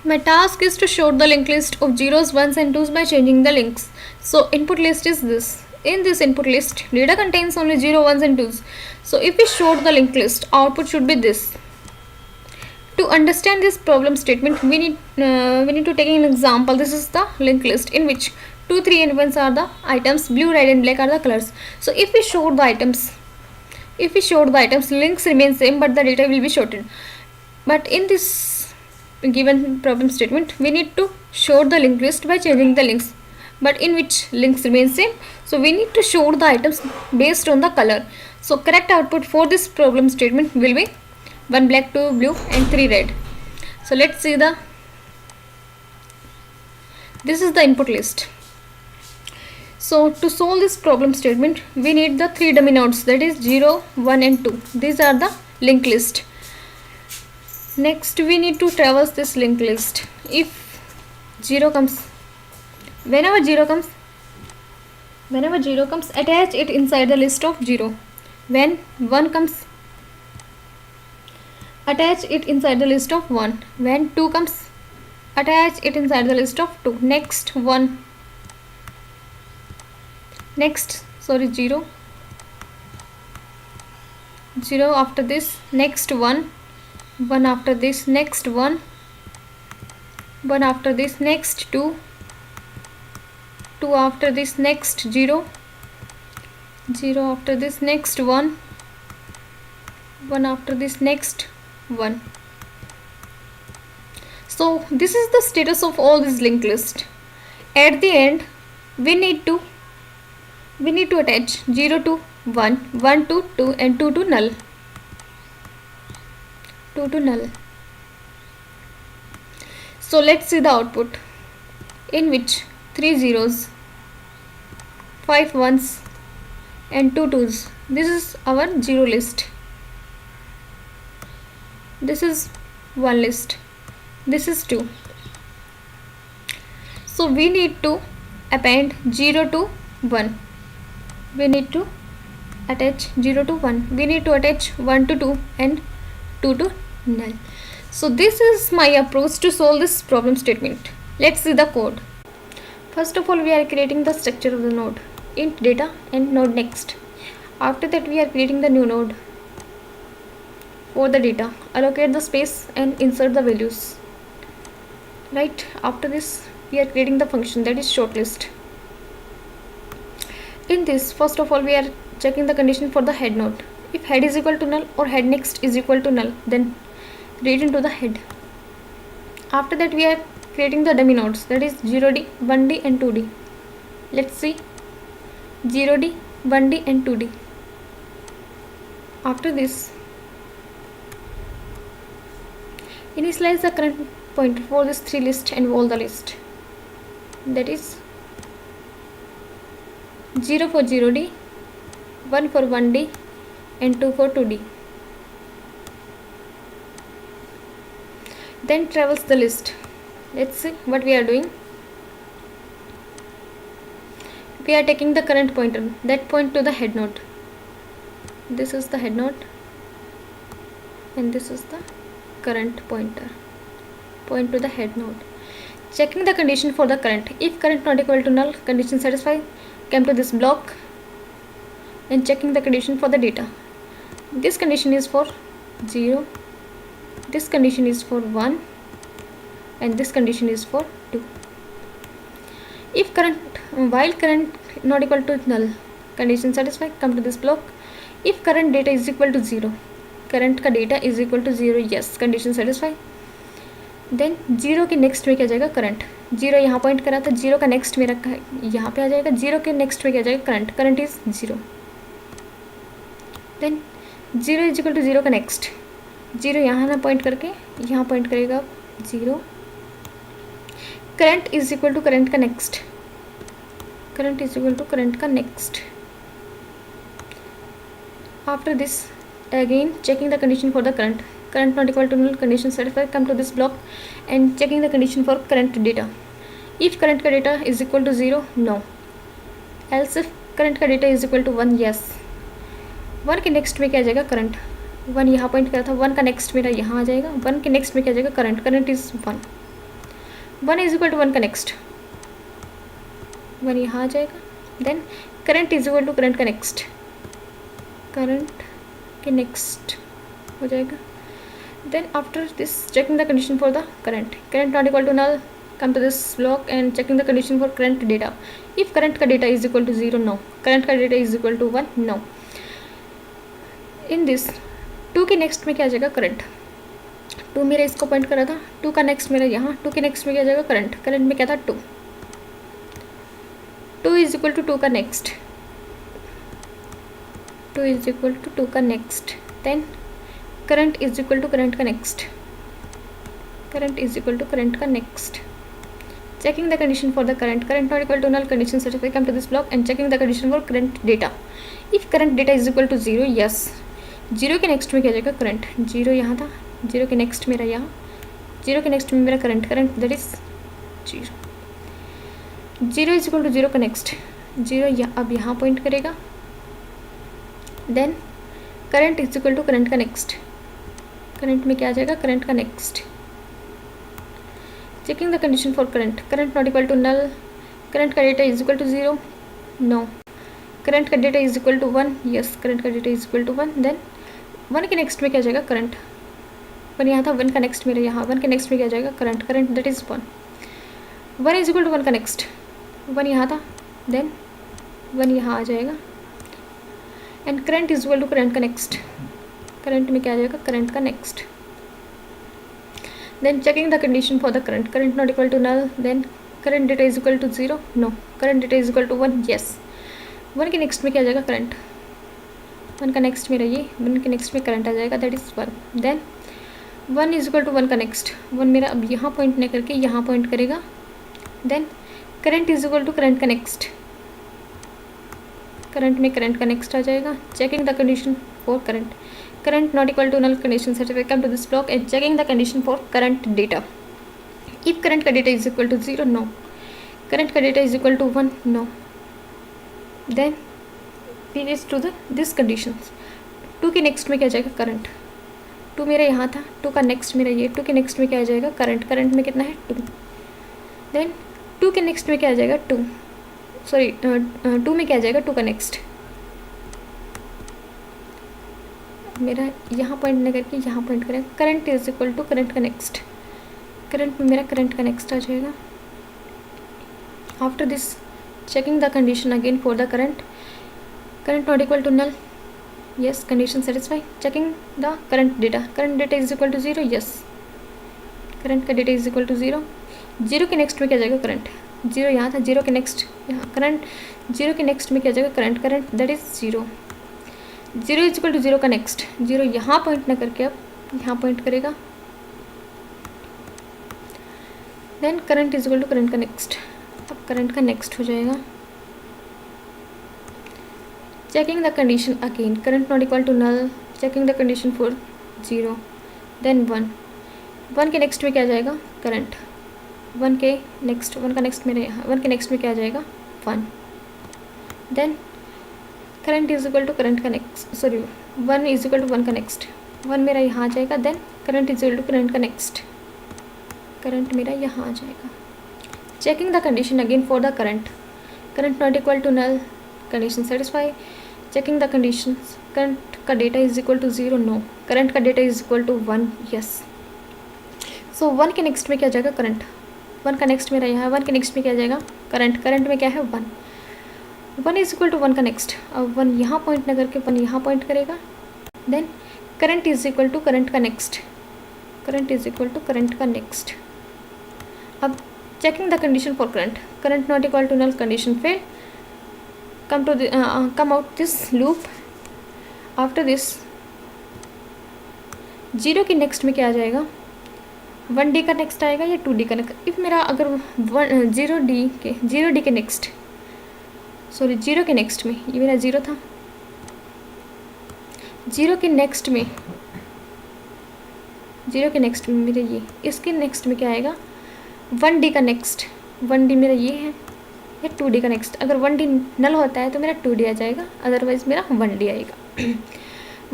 My task is to show the linked list of zeros, ones and twos by changing the links. So input list is this. In this input list, data contains only 0, 1s and 2s. So if we show the linked list, output should be this. To understand this problem statement, we need to take an example. This is the linked list in which 2, 3 and 1s are the items, blue, red and black are the colors. So if we show the items, links remain same but the data will be shorted. But in this given problem statement, we need to show the linked list by changing the links, but in which links remain same. So we need to show the items based on the color. So correct output for this problem statement will be 1 black, 2 blue and 3 red. So let's see this is the input list. So to solve this problem statement, we need the 3 dummy nodes, that is 0, 1 and 2. These are the linked list. Next we need to traverse this linked list. If 0 comes, whenever 0 comes, attach it inside the list of 0. When 1 comes, attach it inside the list of 1. When 2 comes, attach it inside the list of 2. Next 0 after this, next 1 after this, next 1 after this, next 2 after this, next 0 after this, next 1 after this, next 1. So this is the status of all this linked list. At the end, we need to attach 0 to 1, 1 to 2 and 2 to null. So let's see the output, in which 3 zeros, 5 ones and 2 twos. This is our 0 list. This is 1 list. This is 2. So we need to append 0 to 1. We need to attach 0 to 1. We need to attach 1 to 2 and 2 to null. So this is my approach to solve this problem statement. Let's see the code. First of all, we are creating the structure of the node, int data and node next. After that, we are creating the new node. For the data, allocate the space and insert the values. Right, after this we are creating the function, that is shortlist. In this, first of all, we are checking the condition for the head node. If head is equal to null or head next is equal to null, then read into the head. After that, we are creating the dummy nodes, that is 0D, 1D and 2D. Let's see 0D, 1D and 2D. After this, initialize the current pointer for this 3 list and wall the list, that is 0 for 0D, 1 for 1D and 2 for 2D. Then traverse the list. Let's see what we are doing. We are taking the current pointer that point to the head node. This is the head node and this is the current pointer, point to the head node. Checking the condition for the current. If current not equal to null, condition satisfied, come to this block and checking the condition for the data. This condition is for 0, this condition is for 1 and this condition is for 2. If while current not equal to null, condition satisfied, come to this block. If current data is equal to 0, current का data is equal to 0, yes, condition satisfy. Then 0 के next में क्या जाएगा, current. 0 यहाँ point करा था, 0 का next में रखा है, यहाँ पे आ जाएगा. 0 के नेक्स्ट में क्या जाएगा, current. Current is 0. Then 0 is equal to 0 का नेक्स्ट. 0 यहाँ ना पॉइंट करके यहाँ पॉइंट करेगा 0. Current is equal to current का next. Current is equal to current का next. After this, again checking the condition for the current. Current not equal to null, condition satisfied, come to this block and checking the condition for current data. If current का data is equal to 0, no. Else if current का data is equal to 1, yes. 1 के next में क्या आ जाएगा, current. 1 यहाँ point करा था, 1 का नेक्स्ट मेरा यहाँ आ जाएगा. 1 के नेक्स्ट में क्या आ जाएगा, current. Current is 1. 1 is equal to 1 का नेक्स्ट, 1 यहाँ आ जाएगा। Then current is equal to current का नेक्स्ट, करंट के नेक्स्ट हो जाएगा। Then after this, checking the condition for the current not equal to null, come to this block and checking the condition for current data. If current का data is equal to 0, no. Current का data is equal to 1, no. In this 2 के next में क्या आ जाएगा, current. 2 मेरा इसको point कर रहा था, 2 का नेक्स्ट मेरा यहाँ, 2 के नेक्स्ट में क्या आ जाएगा, करंट। करंट में क्या था, 2। 2 इज इक्वल टू 2 का नेक्स्ट, 2 इज इक्वल टू 2 का next. Then current is equal to current का next, current is equal to current का next. Checking the condition for the current not equal to null, condition satisfy, come to this block and checking the condition for current data. If current data is equal to 0, yes. 0 के next में क्या जाएगा, current. 0 यहाँ था, 0 के next मेरा यहाँ, 0 के नेक्स्ट में मेरा current, current that is 0। 0 is equal to 0 का नेक्स्ट, 0 अब यहाँ पॉइंट करेगा। Then current is equal to current का नेक्स्ट, करंट में क्या आ जाएगा, करंट का next. Checking the condition for current not equal to null, current का data is equal to 0, no. Current का data is equal to 1, yes. Current का data is equal to 1। Then 1 के next में क्या जाएगा, करंट। 1 यहाँ था, 1 का नेक्स्ट मेरे यहाँ, 1 के नेक्स्ट में क्या जाएगा, current. Current that is 1। 1 is equal to 1 का नेक्स्ट, 1 यहाँ था, देन 1 यहाँ आ जाएगा। And current is equal to current का नेक्स्ट, करंट में क्या आ जाएगा, करंट का next. Then checking the condition for the current not equal to null, then current data is equal to 0, no. Current data is equal to 1, yes. 1 के next में क्या आ जाएगा, करंट। 1 का नेक्स्ट मेरा ये, 1 के नेक्स्ट में करंट आ जाएगा, that is 1। Then 1 is equal to 1 का नेक्स्ट, 1 मेरा अब यहाँ पॉइंट नहीं करके यहाँ पॉइंट करेगा। Then current is equal to current का नेक्स्ट, करंट में करंट का नेक्स्ट आ जाएगा। Checking the condition for current not equal to null, condition certify, come to this block and checking the condition for current data. If current का data is equal to 0, no. Current का data is equal to 1, no. Then finish to the this conditions. 2 के next में क्या जाएगा, current. 2 मेरा यहाँ था, 2 का नेक्स्ट मेरा ये, 2 के नेक्स्ट में क्या आ जाएगा, करंट। करंट में कितना है, 2। देन 2 के नेक्स्ट में क्या आ जाएगा, 2 में क्या आ जाएगा, 2 का नेक्स्ट। मेरा यहाँ पॉइंट नहीं करके यहाँ पॉइंट करेगा। Current is equal to current का नेक्स्ट, करंट में मेरा करंट का नेक्स्ट आ जाएगा। After this checking the condition again for the current not equal to null, yes. Condition satisfy. Checking the current data is equal to 0, yes. Current का data is equal to 0। 0 के next में क्या जाएगा, current. 0 यहाँ था, 0 के next यहाँ current, 0 के नेक्स्ट में क्या जाएगा, current. Current that is 0। 0 is equal to 0 का नेक्स्ट, 0 यहाँ पॉइंट ना करके अब यहाँ पॉइंट करेगा। Then current is equal to current का नेक्स्ट, अब करंट का नेक्स्ट हो जाएगा। Checking the condition again, current not equal to null, checking the condition for 0, then 1 के नेक्स्ट में क्या जाएगा, करंट। 1 के नेक्स्ट, 1 का नेक्स्ट मेरे यहाँ, 1 के नेक्स्ट में क्या आ जाएगा, 1। Then current is equal to current का नेक्स्ट, 1 इज इक्वल टू 1 का नेक्स्ट, 1 मेरा यहाँ आ जाएगा। Then current is equal to current का नेक्स्ट, करंट मेरा यहाँ आ जाएगा। Checking the condition again for the current not equal to null, condition satisfy. Checking the condition, current का data is equal to 0, no. Current का data is equal to 1, yes. सो 1 के next में क्या जाएगा, करंट। 1 का नेक्स्ट मेरा यहाँ है, 1 के नेक्स्ट में क्या जाएगा, करंट। करंट में क्या है, 1 इज इक्वल टू 1 का नेक्स्ट, अब 1 यहाँ पॉइंट ना करके 1 यहाँ पॉइंट करेगा। Then current is equal to current का next, current is equal to current का नेक्स्ट। अब checking the condition for current not equal to null, condition fail, come out this loop. After this 0 के next में क्या आ जाएगा, 1D का next आएगा या 2D का नेक्स्ट। इफ मेरा अगर 0D के नेक्स्ट, 0 के नेक्स्ट में, ये मेरा 0 था, 0 के नेक्स्ट में, 0 के नेक्स्ट में मेरा ये, इसके नेक्स्ट में क्या आएगा, 1D का नेक्स्ट। 1D मेरा ये है या 2D का नेक्स्ट। अगर 1D नल होता है तो मेरा 2D आ जाएगा, अदरवाइज मेरा 1D आएगा।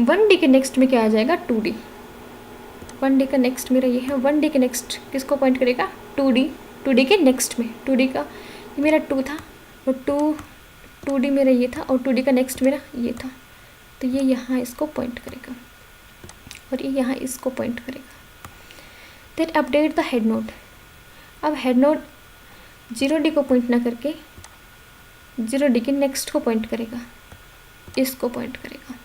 1D के नेक्स्ट में क्या आ जाएगा, 2D। 1D का नेक्स्ट मेरा ये है, 1D के नेक्स्ट किसको पॉइंट करेगा, 2D 2D के नेक्स्ट में, 2D का ये मेरा 2 था और 2D मेरा ये था और 2D का नेक्स्ट मेरा ये था, तो ये यहाँ इसको पॉइंट करेगा और ये यहाँ इसको पॉइंट करेगा। Then update the head node. अब हेड नोड 0D को पॉइंट ना करके 0D के नेक्स्ट को पॉइंट करेगा, इसको पॉइंट करेगा।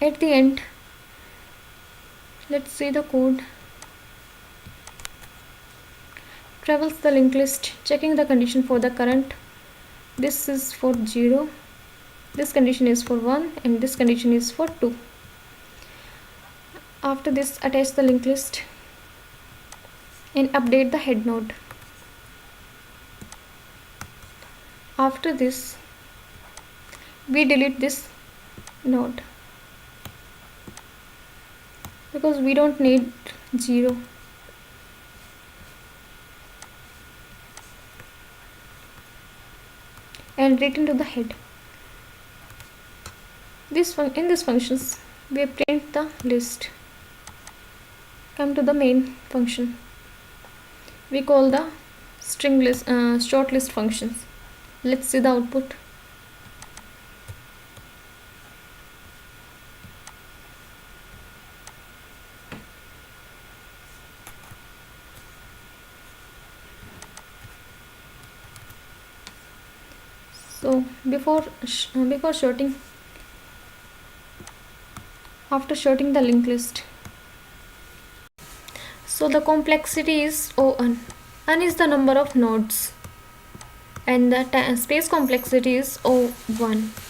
At the end let's see the code. Travels the linked list, checking the condition for the current. This is for 0, this condition is for 1, and this condition is for 2. After this, attach the linked list and update the head node. After this, we delete this node because we don't need 0. And return to the head. In this functions, we print the list. Come to the main function. We call the string list, short list functions. Let's see the output. So before sorting, after sorting the linked list, so the complexity is O(n). N is the number of nodes and the space complexity is O(1).